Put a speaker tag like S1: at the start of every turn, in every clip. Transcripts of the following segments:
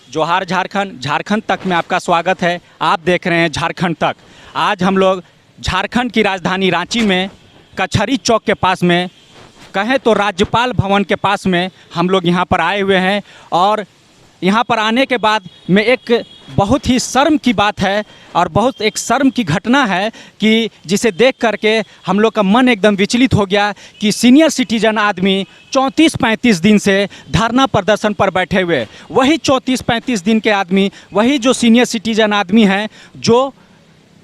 S1: जोहार झारखंड, झारखंड तक में आपका स्वागत है। आप देख रहे हैं झारखंड तक। आज हम लोग झारखंड की राजधानी रांची में कचहरी चौक के पास में, कहें तो राज्यपाल भवन के पास में हम लोग यहाँ पर आए हुए हैं। और यहाँ पर आने के बाद में एक बहुत ही शर्म की बात है और बहुत एक शर्म की घटना है कि जिसे देख करके हम लोग का मन एकदम विचलित हो गया कि सीनियर सिटीजन आदमी 34-35 दिन से धरना प्रदर्शन पर बैठे हुए, वही 34-35 दिन के आदमी, वही जो सीनियर सिटीजन आदमी हैं जो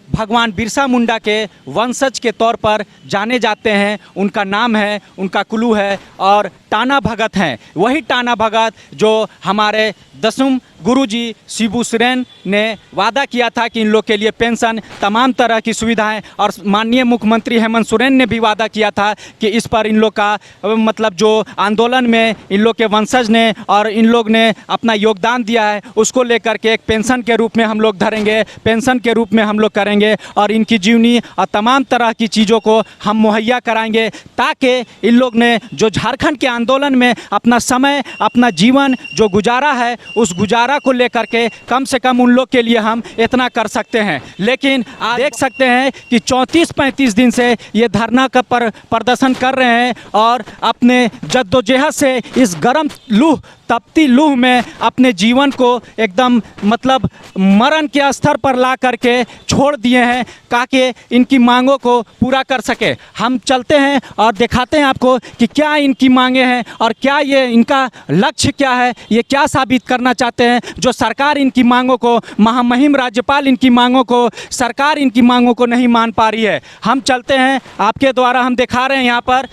S1: भगवान बिरसा मुंडा के वंशज के तौर पर जाने जाते हैं। उनका नाम है, उनका कुल्लू है और टाना भगत हैं। वही टाना भगत जो हमारे 10वें गुरुजी शिबू सोरेन ने वादा किया था कि इन लोग के लिए पेंशन, तमाम तरह की सुविधाएं, और माननीय मुख्यमंत्री हेमंत सोरेन ने भी वादा किया था कि इस पर इन लोग का मतलब जो आंदोलन में इन लोग के वंशज ने और इन लोग ने अपना योगदान दिया है उसको लेकर के एक पेंशन के रूप में हम लोग धरेंगे, पेंशन के रूप में हम लोग करेंगे और इनकी जीवनी और तमाम तरह की चीज़ों को हम मुहैया कराएंगे, ताकि इन लोग ने जो झारखंड के आंदोलन में अपना समय, अपना जीवन जो गुजारा है, उस गुजारा को लेकर के कम से कम उन लोग के लिए हम इतना कर सकते हैं। लेकिन आप देख सकते हैं कि 34-35 दिन से ये धरना का प्रदर्शन कर रहे हैं और अपने जद्दोजहद से इस गर्म लूह, तपती लूह में अपने जीवन को एकदम मतलब मरण के स्तर पर ला करके छोड़ दिए हैं ताकि इनकी मांगों को पूरा कर सके। हम चलते हैं और दिखाते हैं आपको कि क्या इनकी मांगे हैं और क्या ये इनका लक्ष्य क्या है, ये क्या साबित करना चाहते हैं। जो सरकार इनकी मांगों को, महामहिम राज्यपाल इनकी मांगों को, सरकार इनकी मांगों को नहीं मान पा रही है। हम चलते हैं, आपके द्वारा हम दिखा रहे हैं यहाँ पर,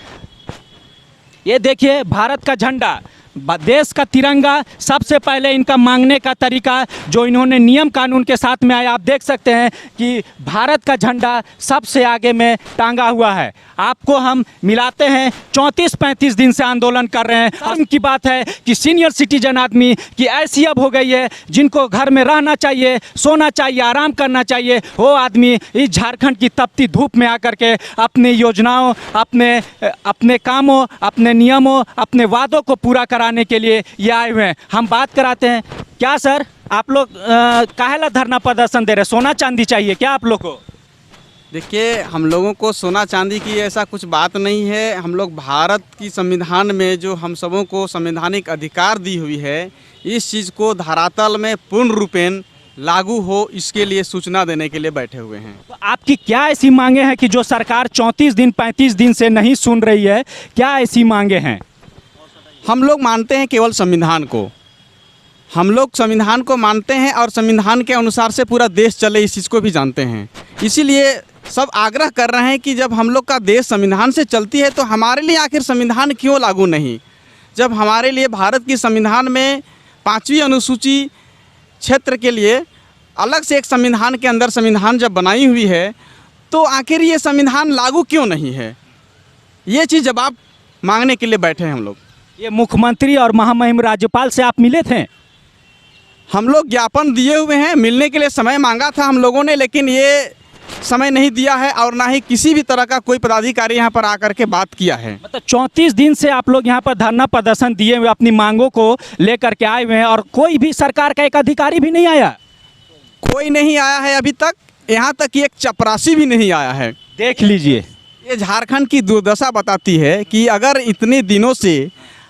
S1: ये देखिए भारत का झंडा, देश का तिरंगा। सबसे पहले इनका मांगने का तरीका जो इन्होंने नियम कानून के साथ में आया, आप देख सकते हैं कि भारत का झंडा सबसे आगे में टांगा हुआ है। आपको हम मिलाते हैं, 34-35 दिन से आंदोलन कर रहे हैं। शर्म की बात है कि सीनियर सिटीजन आदमी की ऐसी अब हो गई है, जिनको घर में रहना चाहिए, सोना चाहिए, आराम करना चाहिए, वो आदमी इस झारखंड की तपती धूप में आकर के अपनी योजनाओं, अपने कामों, अपने नियमों, अपने वादों को पूरा कराने के लिए ये आए हुए हैं। हम बात कराते हैं। क्या सर, आप लोग काहेला धरना प्रदर्शन दे रहे हैं? सोना चांदी चाहिए क्या आप लोग को?
S2: देखिए, हम लोगों को सोना चांदी की ऐसा कुछ बात नहीं है। हम लोग भारत की संविधान में जो हम सबों को संवैधानिक अधिकार दी हुई है, इस चीज़ को धरातल में पूर्ण रूपेण लागू हो, इसके लिए सूचना देने के लिए बैठे हुए हैं।
S1: तो आपकी क्या ऐसी मांगे हैं कि जो सरकार 34 दिन 35 दिन से नहीं सुन रही है? क्या ऐसी मांगे हैं?
S2: हम लोग मानते हैं केवल संविधान को, हम लोग संविधान को मानते हैं और संविधान के अनुसार से पूरा देश चले, इस चीज़ को भी जानते हैं। इसीलिए सब आग्रह कर रहे हैं कि जब हम लोग का देश संविधान से चलती है तो हमारे लिए आखिर संविधान क्यों लागू नहीं? जब हमारे लिए भारत की संविधान में 5वीं अनुसूची क्षेत्र के लिए अलग से एक संविधान के अंदर संविधान जब बनाई हुई है, तो आखिर ये संविधान लागू क्यों नहीं है? ये चीज़ जवाब मांगने के लिए बैठे हैं हम लोग।
S1: ये मुख्यमंत्री और महामहिम राज्यपाल से आप मिले थे?
S2: हम लोग ज्ञापन दिए हुए हैं, मिलने के लिए समय मांगा था हम लोगों ने, लेकिन ये समय नहीं दिया है और ना ही किसी भी तरह का कोई पदाधिकारी यहाँ पर आकर के बात किया है।
S1: मतलब 34 दिन से आप लोग यहाँ पर धरना प्रदर्शन दिए हुए, अपनी मांगों को लेकर के आए हुए हैं और कोई भी सरकार का एक अधिकारी भी नहीं आया?
S2: कोई नहीं आया है अभी तक, यहाँ तक कि एक चपरासी भी नहीं आया है।
S1: देख लीजिए,
S2: ये झारखंड की दुर्दशा बताती है कि अगर इतने दिनों से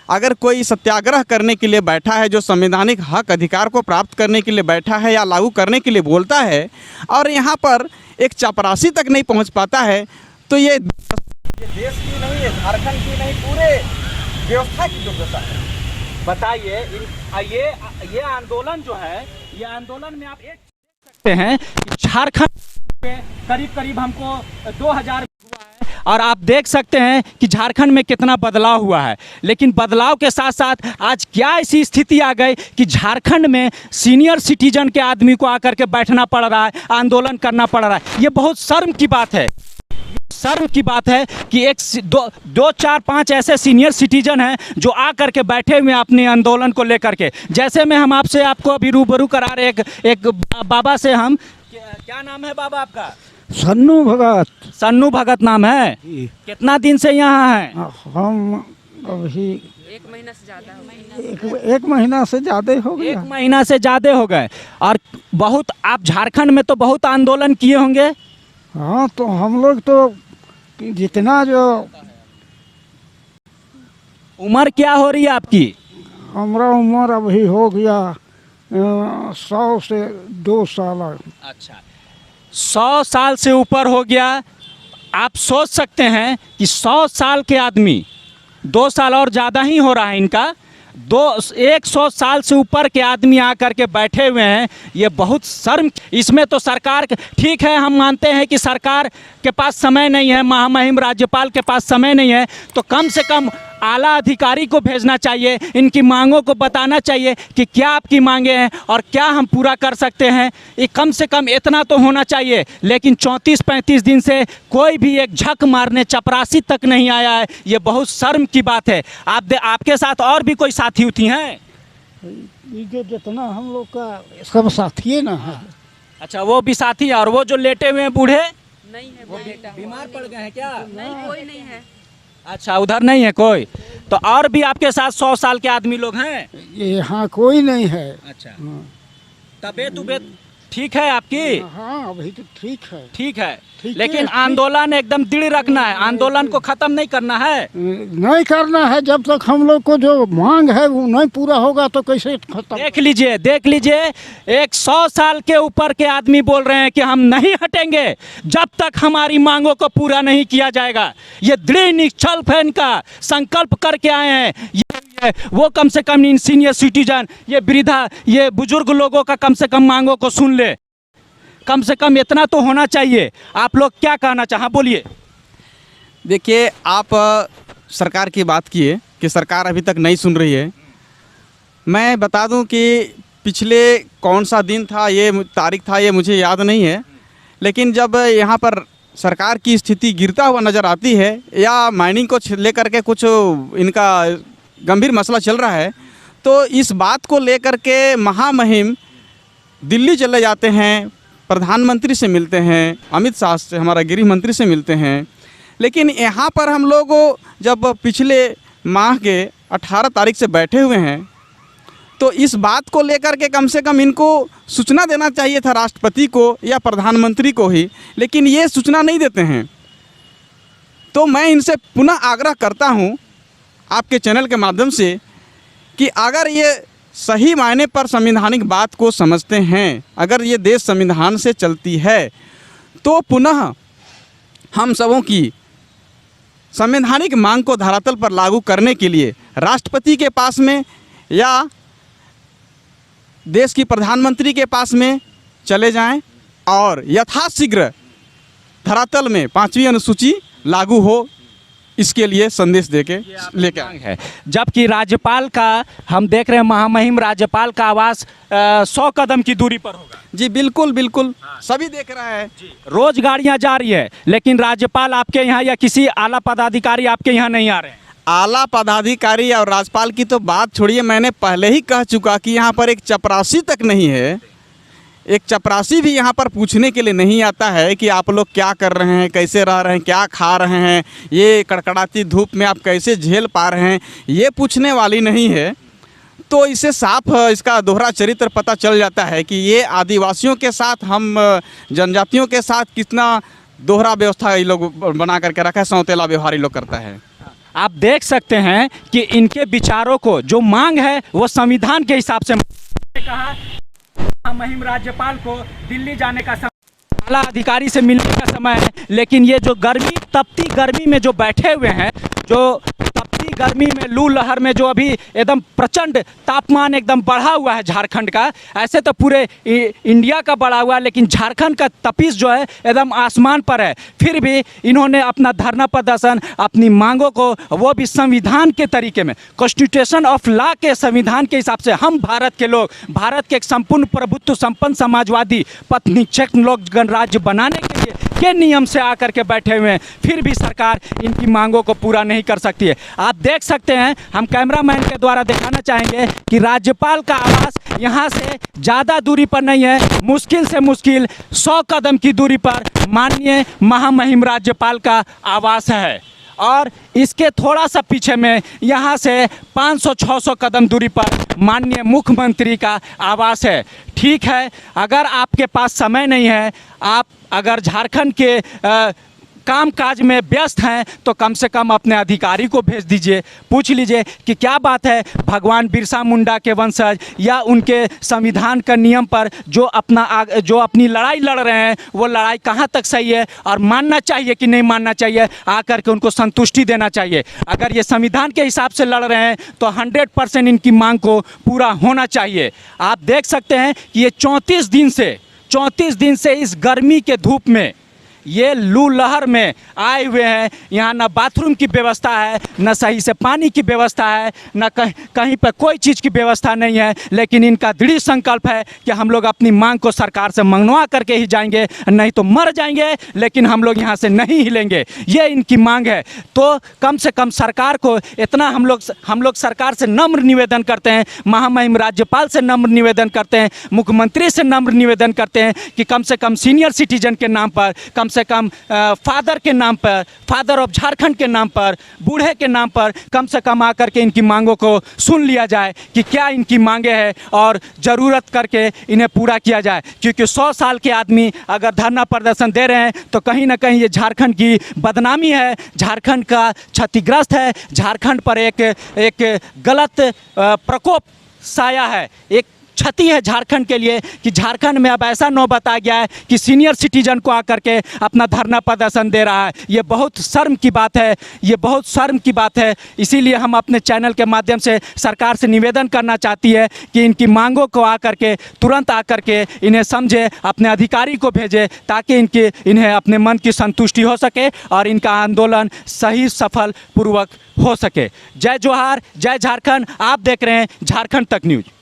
S2: अगर कोई सत्याग्रह करने के लिए बैठा है, जो संवैधानिक हक अधिकार को प्राप्त करने के लिए बैठा है या लागू करने के लिए बोलता है, और यहाँ पर एक चपरासी तक नहीं पहुँच पाता है, तो ये देश की नहीं है, झारखंड की नहीं, पूरे व्यवस्था की दुर्दशा है।
S1: बताइए, ये आंदोलन जो है, ये आंदोलन में आप एक देख सकते हैं कि झारखंड में करीब हमको 2000 हुआ है और आप देख सकते हैं कि झारखंड में कितना बदलाव हुआ है। लेकिन बदलाव के साथ साथ आज क्या ऐसी स्थिति आ गई कि झारखंड में सीनियर सिटीजन के आदमी को आकर के बैठना पड़ रहा है, आंदोलन करना पड़ रहा है। ये बहुत शर्म की बात है, शर्म की बात है कि दो चार पाँच ऐसे सीनियर सिटीजन हैं जो आकर के बैठे हुए हैं अपने आंदोलन को लेकर के। जैसे में हम आपको अभी रूबरू करा रहे एक बाबा से। हम क्या नाम है बाबा आपका?
S3: सन्नू भगत।
S1: सन्नू भगत नाम है। कितना दिन से यहाँ हैं?
S3: हम अभी एक महीना से ज़्यादा हो गया।
S4: एक महीना से ज़्यादा हो
S1: एक
S4: गया।
S1: महीना से ज़्यादा हो गए। और बहुत आप झारखंड में तो बहुत आंदोलन किए होंगे।
S4: हाँ, तो हम लोग तो जितना जो
S1: उम्र क्या हो रही है आपकी?
S4: हमारा उम्र अभी हो गया 100 से 2 साल।
S1: अच्छा, 100 साल से ऊपर हो गया। आप सोच सकते हैं कि 100 साल के आदमी, 2 साल और ज़्यादा ही हो रहा है इनका, 100 साल से ऊपर के आदमी आकर के बैठे हुए हैं। ये बहुत शर्म। इसमें तो सरकार, ठीक है हम मानते हैं कि सरकार के पास समय नहीं है, महामहिम राज्यपाल के पास समय नहीं है, तो कम से कम आला अधिकारी को भेजना चाहिए, इनकी मांगों को बताना चाहिए कि क्या आपकी मांगे हैं और क्या हम पूरा कर सकते हैं। ये कम से कम इतना तो होना चाहिए। लेकिन 34-35 दिन से कोई भी एक झक मारने चपरासी तक नहीं आया है। ये बहुत शर्म की बात है। आपके साथ और भी कोई साथी उठी हैं?
S4: ये जितना हम लोग का सब साथी ना है।
S1: अच्छा, वो भी साथी है। और वो जो लेटे हुए हैं बूढ़े,
S3: नहीं है, वो बेटा
S1: बीमार पड़ गए हैं क्या?
S3: नहीं, कोई नहीं है।
S1: अच्छा, उधर नहीं है कोई। तो और भी आपके साथ 100 साल के आदमी लोग हैं?
S4: यहाँ कोई नहीं है।
S1: अच्छा,
S4: हाँ,
S1: तबीयत ठीक है आपकी?
S4: हाँ अभी तो ठीक है।
S1: ठीक है,
S4: ठीक
S1: लेकिन
S4: है।
S1: आंदोलन एकदम दृढ़ रखना है, आंदोलन को खत्म नहीं करना है।
S4: नहीं करना है। जब तक हम लोग को जो मांग है वो नहीं पूरा होगा तो कैसे खत्म।
S1: देख लीजिए 100 साल के ऊपर के आदमी बोल रहे हैं कि हम नहीं हटेंगे जब तक हमारी मांगों को पूरा नहीं किया जाएगा। ये दृढ़ निश्चल फैन का संकल्प करके आए हैं। वो कम से कम इन सीनियर सिटीजन, ये वृद्धा, ये बुजुर्ग लोगों का कम से कम मांगों को सुन ले। कम से कम इतना तो होना चाहिए। आप लोग क्या कहना चाहें? बोलिए।
S2: देखिए, आप सरकार की बात किए कि सरकार अभी तक नहीं सुन रही है। मैं बता दूं कि पिछले कौन सा दिन था, ये तारीख था, ये मुझे याद नहीं है, लेकिन जब यहाँ पर सरकार की स्थिति गिरता हुआ नज़र आती है या माइनिंग को लेकर के कुछ इनका गंभीर मसला चल रहा है, तो इस बात को लेकर के महामहिम दिल्ली चले जाते हैं, प्रधानमंत्री से मिलते हैं, अमित शाह से, हमारा गृह मंत्री से मिलते हैं। लेकिन यहाँ पर हम लोग जब पिछले माह के 18 तारीख से बैठे हुए हैं, तो इस बात को लेकर के कम से कम इनको सूचना देना चाहिए था, राष्ट्रपति को या प्रधानमंत्री को ही, लेकिन ये सूचना नहीं देते हैं। तो मैं इनसे पुनः आग्रह करता हूँ आपके चैनल के माध्यम से कि अगर ये सही मायने पर संवैधानिक बात को समझते हैं, अगर ये देश संविधान से चलती है, तो पुनः हम सबों की संवैधानिक मांग को धरातल पर लागू करने के लिए राष्ट्रपति के पास में या देश की प्रधानमंत्री के पास में चले जाएं और यथाशीघ्र धरातल में 5वीं अनुसूची लागू हो, इसके लिए संदेश देके लेकर आए
S1: है। जबकि राज्यपाल का हम देख रहे हैं, महामहिम राज्यपाल का आवास 100 कदम की दूरी पर होगा।
S2: जी बिल्कुल बिल्कुल, सभी देख रहा है।
S1: रोज गाड़ियां जा रही है, लेकिन राज्यपाल आपके यहाँ या किसी आला पदाधिकारी आपके यहाँ नहीं आ रहे हैं।
S2: आला पदाधिकारी और राज्यपाल की तो बात छोड़िए, मैंने पहले ही कह चुका कि यहाँ पर एक चपरासी तक नहीं है। एक चपरासी भी यहाँ पर पूछने के लिए नहीं आता है कि आप लोग क्या कर रहे हैं, कैसे रह रहे हैं, क्या खा रहे हैं, ये कड़कड़ाती धूप में आप कैसे झेल पा रहे हैं, ये पूछने वाली नहीं है। तो इससे साफ इसका दोहरा चरित्र पता चल जाता है कि ये आदिवासियों के साथ, हम जनजातियों के साथ कितना दोहरा व्यवस्था ये लोग बना करके रखा है, सौतेला व्यवहार ये लोग करता है।
S1: आप देख सकते हैं कि इनके विचारों को, जो मांग है वो संविधान के हिसाब से कहा। महिम राज्यपाल को दिल्ली जाने का समय, आला अधिकारी से मिलने का समय है, लेकिन ये जो गर्मी, तपती गर्मी में जो बैठे हुए हैं, जो तपती गर्मी में, लू लहर में, जो अभी एकदम प्रचंड तापमान एकदम बढ़ा हुआ है झारखंड का, ऐसे तो पूरे इंडिया का बढ़ा हुआ है, लेकिन झारखंड का तपिश जो है एकदम आसमान पर है। फिर भी इन्होंने अपना धरना प्रदर्शन, अपनी मांगों को, वो भी संविधान के तरीके में, कॉन्स्टिट्यूशन ऑफ लॉ के संविधान के हिसाब से, हम भारत के लोग, भारत के एक संपूर्ण प्रभुत्व संपन्न समाजवादी पथनिरपेक्ष लोक गणराज्य बनाने के लिए के नियम से आकर के बैठे हुए हैं, फिर भी सरकार इनकी मांगों को पूरा नहीं कर सकती है। आप देख सकते हैं, हम कैमरामैन के द्वारा दिखाना चाहेंगे कि राज्यपाल का आवास यहाँ से ज़्यादा दूरी पर नहीं है, मुश्किल से मुश्किल 100 कदम की दूरी पर माननीय महामहिम राज्यपाल का आवास है। और इसके थोड़ा सा पीछे में यहाँ से 500-600 कदम दूरी पर माननीय मुख्यमंत्री का आवास है। ठीक है, अगर आपके पास समय नहीं है, आप अगर झारखंड के काम काज में व्यस्त हैं तो कम से कम अपने अधिकारी को भेज दीजिए, पूछ लीजिए कि क्या बात है, भगवान बिरसा मुंडा के वंशज या उनके संविधान का नियम पर जो अपनी लड़ाई लड़ रहे हैं वो लड़ाई कहाँ तक सही है और मानना चाहिए कि नहीं मानना चाहिए, आकर के उनको संतुष्टि देना चाहिए। अगर ये संविधान के हिसाब से लड़ रहे हैं तो 100% इनकी मांग को पूरा होना चाहिए। आप देख सकते हैं कि ये 34 दिन से इस गर्मी के धूप में, ये लू लहर में आए हुए हैं। यहाँ ना बाथरूम की व्यवस्था है, न सही से पानी की व्यवस्था है, न कहीं पर कोई चीज़ की व्यवस्था नहीं है, लेकिन इनका दृढ़ संकल्प है कि हम लोग अपनी मांग को सरकार से मंगवा करके ही जाएंगे, नहीं तो मर जाएंगे, लेकिन हम लोग यहाँ से नहीं हिलेंगे। ये इनकी मांग है। तो कम से कम सरकार को इतना हम लोग सरकार से नम्र निवेदन करते हैं, महामहिम राज्यपाल से नम्र निवेदन करते हैं, मुख्यमंत्री से नम्र निवेदन करते हैं कि कम से कम सीनियर सिटीजन के नाम पर, कम से कम फादर के नाम पर, फादर ऑफ झारखंड के नाम पर, बूढ़े के नाम पर कम से कम आकर के इनकी मांगों को सुन लिया जाए कि क्या इनकी मांगे हैं और ज़रूरत करके इन्हें पूरा किया जाए। क्योंकि 100 साल के आदमी अगर धरना प्रदर्शन दे रहे हैं तो कहीं ना कहीं ये झारखंड की बदनामी है, झारखंड का क्षतिग्रस्त है, झारखंड पर एक गलत प्रकोप साया है, एक क्षति है झारखंड के लिए कि झारखंड में अब ऐसा नौबत आ गया है कि सीनियर सिटीजन को आकर के अपना धरना प्रदर्शन दे रहा है। ये बहुत शर्म की बात है, ये बहुत शर्म की बात है। इसीलिए हम अपने चैनल के माध्यम से सरकार से निवेदन करना चाहती है कि इनकी मांगों को आकर के तुरंत आकर के इन्हें समझे, अपने अधिकारी को भेजे, ताकि इन्हें अपने मन की संतुष्टि हो सके और इनका आंदोलन सही सफल पूर्वक हो सके। जय जोहार, जय झारखंड। आप देख रहे हैं झारखंड तक न्यूज़।